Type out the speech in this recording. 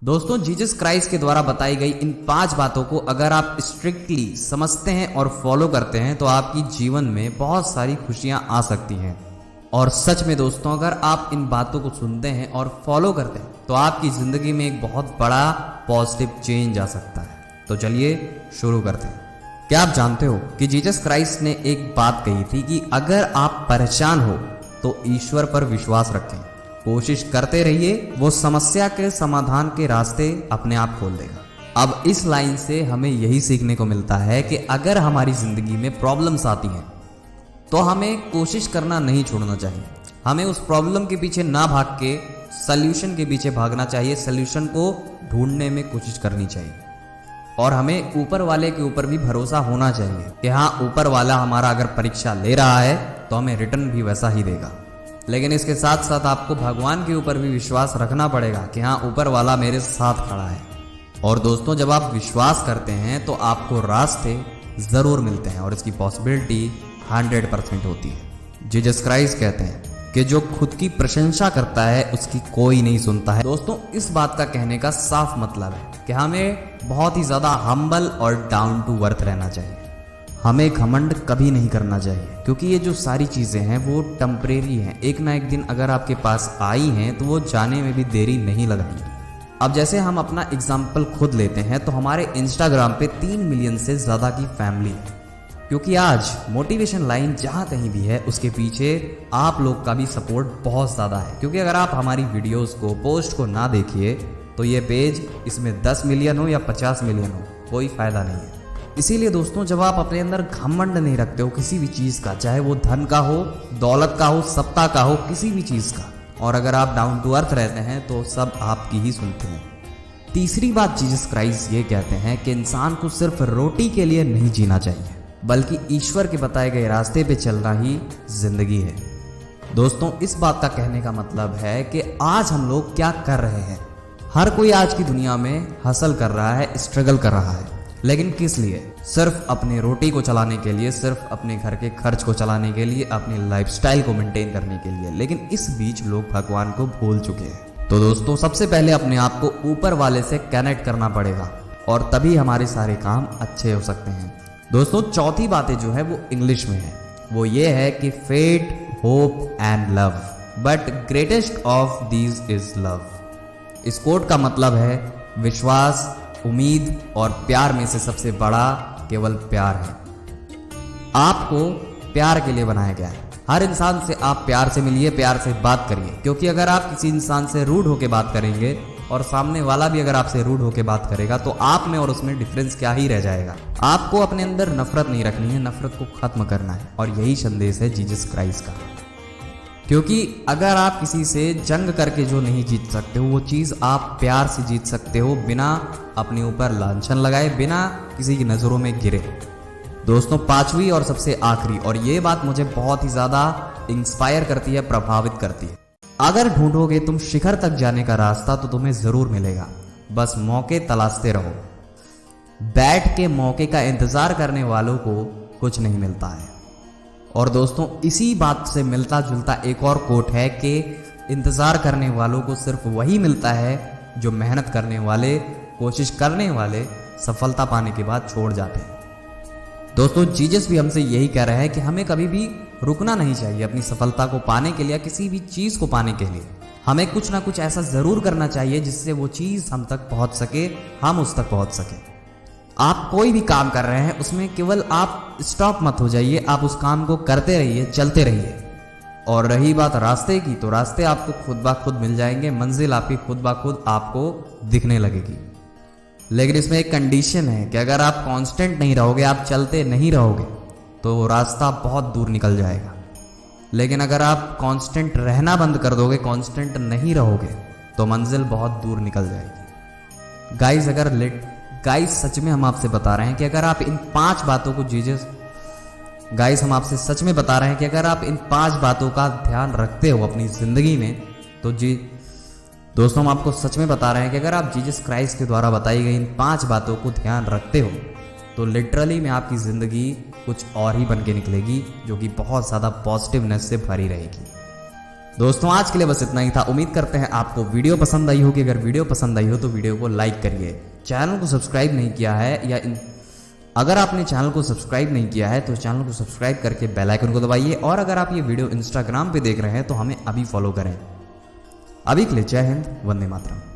दोस्तों, Jesus Christ के द्वारा बताई गई इन 5 बातों को अगर आप स्ट्रिक्टली समझते हैं और फॉलो करते हैं तो आपकी जीवन में बहुत सारी खुशियां आ सकती हैं। और सच में दोस्तों, अगर आप इन बातों को सुनते हैं और फॉलो करते हैं तो आपकी ज़िंदगी में एक बहुत बड़ा पॉजिटिव चेंज आ सकता है। तो चलिए शुरू करते हैं। क्या आप जानते हो कि जीसस क्राइस्ट ने एक बात कही थी कि अगर आप परेशान हो तो ईश्वर पर विश्वास रखें, कोशिश करते रहिए, वो समस्या के समाधान के रास्ते अपने आप खोल देगा। अब इस लाइन से हमें यही सीखने को मिलता है कि अगर हमारी ज़िंदगी में प्रॉब्लम्स आती हैं तो हमें कोशिश करना नहीं छोड़ना चाहिए। हमें उस प्रॉब्लम के पीछे ना भाग के सल्यूशन के पीछे भागना चाहिए, सल्यूशन को ढूंढने में कोशिश करनी चाहिए। और हमें ऊपर वाले के ऊपर भी भरोसा होना चाहिए कि हाँ, ऊपर वाला हमारा अगर परीक्षा ले रहा है तो हमें रिटर्न भी वैसा ही देगा। लेकिन इसके साथ साथ आपको भगवान के ऊपर भी विश्वास रखना पड़ेगा कि हाँ, ऊपर वाला मेरे साथ खड़ा है। और दोस्तों, जब आप विश्वास करते हैं तो आपको रास्ते ज़रूर मिलते हैं और इसकी पॉसिबिलिटी 100% होती है। जीसस क्राइस्ट कहते हैं कि जो खुद की प्रशंसा करता है उसकी कोई नहीं सुनता है। दोस्तों, इस बात का कहने का साफ मतलब है कि हमें बहुत ही ज़्यादा हम्बल और डाउन टू अर्थ रहना चाहिए। हमें घमंड कभी नहीं करना चाहिए, क्योंकि ये जो सारी चीज़ें हैं वो टेम्परेरी हैं। एक ना एक दिन अगर आपके पास आई हैं तो वो जाने में भी देरी नहीं लगाएंगी। अब जैसे हम अपना एग्जाम्पल खुद लेते हैं तो हमारे इंस्टाग्राम पे 3 मिलियन से ज़्यादा की फैमिली है, क्योंकि आज मोटिवेशन लाइन जहाँ कहीं भी है उसके पीछे आप लोग का भी सपोर्ट बहुत ज़्यादा है। क्योंकि अगर आप हमारी वीडियोस को, पोस्ट को ना देखिए तो ये पेज, इसमें 10 मिलियन हो या 50 मिलियन हो, कोई फ़ायदा नहीं है। इसीलिए दोस्तों, जब आप अपने अंदर घमंड नहीं रखते हो किसी भी चीज़ का, चाहे वो धन का हो, दौलत का हो, सत्ता का हो, किसी भी चीज़ का, और अगर आप डाउन टू अर्थ रहते हैं तो सब आपकी ही सुनते हैं। तीसरी बात, जीसस क्राइस्ट ये कहते हैं कि इंसान को सिर्फ रोटी के लिए नहीं जीना चाहिए, बल्कि ईश्वर के बताए गए रास्ते पे चलना ही जिंदगी है। दोस्तों, इस बात का कहने का मतलब है कि आज हम लोग क्या कर रहे हैं। हर कोई आज की दुनिया में हसल कर रहा है, स्ट्रगल कर रहा है, लेकिन किस लिए? सिर्फ अपने रोटी को चलाने के लिए, सिर्फ अपने घर के खर्च को चलाने के लिए, अपनी लाइफस्टाइल को मेंटेन करने के लिए। लेकिन इस बीच लोग भगवान को भूल चुके हैं। तो दोस्तों, सबसे पहले अपने आप को ऊपर वाले से कनेक्ट करना पड़ेगा और तभी हमारे सारे काम अच्छे हो सकते हैं। दोस्तों, चौथी बातें जो है वो इंग्लिश में है। वो ये है कि faith, hope and love, but greatest of these is love. इस कोट का मतलब है विश्वास, उम्मीद और प्यार में से सबसे बड़ा केवल प्यार है। आपको प्यार के लिए बनाया गया है। हर इंसान से आप प्यार से मिलिए, प्यार से बात करिए, क्योंकि अगर आप किसी इंसान से रूड होकर बात करेंगे और सामने वाला भी अगर आपसे रूड होकर बात करेगा तो आप में और उसमें डिफरेंस क्या ही रह जाएगा। आपको अपने अंदर नफरत नहीं रखनी है, नफरत को खत्म करना है। और यही संदेश है जीसस क्राइस्ट का। क्योंकि अगर आप किसी से जंग करके जो नहीं जीत सकते हो, वो चीज़ आप प्यार से जीत सकते हो, बिना अपने ऊपर लांछन लगाए, बिना किसी की नज़रों में गिरे। दोस्तों, 5वीं और सबसे आखिरी, और ये बात मुझे बहुत ही ज़्यादा इंस्पायर करती है, प्रभावित करती है। अगर ढूंढोगे तुम शिखर तक जाने का रास्ता तो तुम्हें ज़रूर मिलेगा, बस मौके तलाशते रहो। बैठ के मौके का इंतज़ार करने वालों को कुछ नहीं मिलता है। और दोस्तों, इसी बात से मिलता जुलता एक और कोट है कि इंतज़ार करने वालों को सिर्फ वही मिलता है जो मेहनत करने वाले, कोशिश करने वाले सफलता पाने के बाद छोड़ जाते हैं। दोस्तों, जीसस भी हमसे यही कह रहे हैं कि हमें कभी भी रुकना नहीं चाहिए अपनी सफलता को पाने के लिए, किसी भी चीज़ को पाने के लिए। हमें कुछ ना कुछ ऐसा ज़रूर करना चाहिए जिससे वो चीज़ हम तक पहुँच सके, हम उस तक पहुँच सके। आप कोई भी काम कर रहे हैं उसमें केवल आप स्टॉप मत हो जाइए, आप उस काम को करते रहिए, चलते रहिए। और रही बात रास्ते की, तो रास्ते आपको खुद ब खुद मिल जाएंगे, मंजिल आपकी खुद ब खुद आपको दिखने लगेगी। लेकिन इसमें एक कंडीशन है कि अगर आप कांस्टेंट नहीं रहोगे, आप चलते नहीं रहोगे, तो वो रास्ता बहुत दूर निकल जाएगा। लेकिन अगर आप कांस्टेंट रहना बंद कर दोगे, कांस्टेंट नहीं रहोगे, तो मंजिल बहुत दूर निकल जाएगी। गाइस, सच में हम आपसे बता रहे हैं कि अगर आप इन 5 बातों को हम आपसे सच में बता रहे हैं कि अगर आप इन 5 बातों का ध्यान रखते हो अपनी ज़िंदगी में, तो दोस्तों, हम आपको सच में बता रहे हैं कि अगर आप जीसस क्राइस्ट के द्वारा बताई गई इन 5 बातों को ध्यान रखते हो तो लिटरली में आपकी ज़िंदगी कुछ और ही बन के निकलेगी, जो कि बहुत ज़्यादा पॉजिटिवनेस से भरी रहेगी। दोस्तों आज के लिए बस इतना ही था। उम्मीद करते हैं आपको वीडियो पसंद आई होगी। अगर वीडियो पसंद आई हो तो वीडियो को लाइक करिए। चैनल को सब्सक्राइब नहीं किया है या अगर आपने चैनल को सब्सक्राइब नहीं किया है तो चैनल को सब्सक्राइब करके बेल आइकन को दबाइए। और अगर आप ये वीडियो इंस्टाग्राम पे देख रहे हैं तो हमें अभी फॉलो करें। अभी के लिए जय हिंद, वंदे मातरम।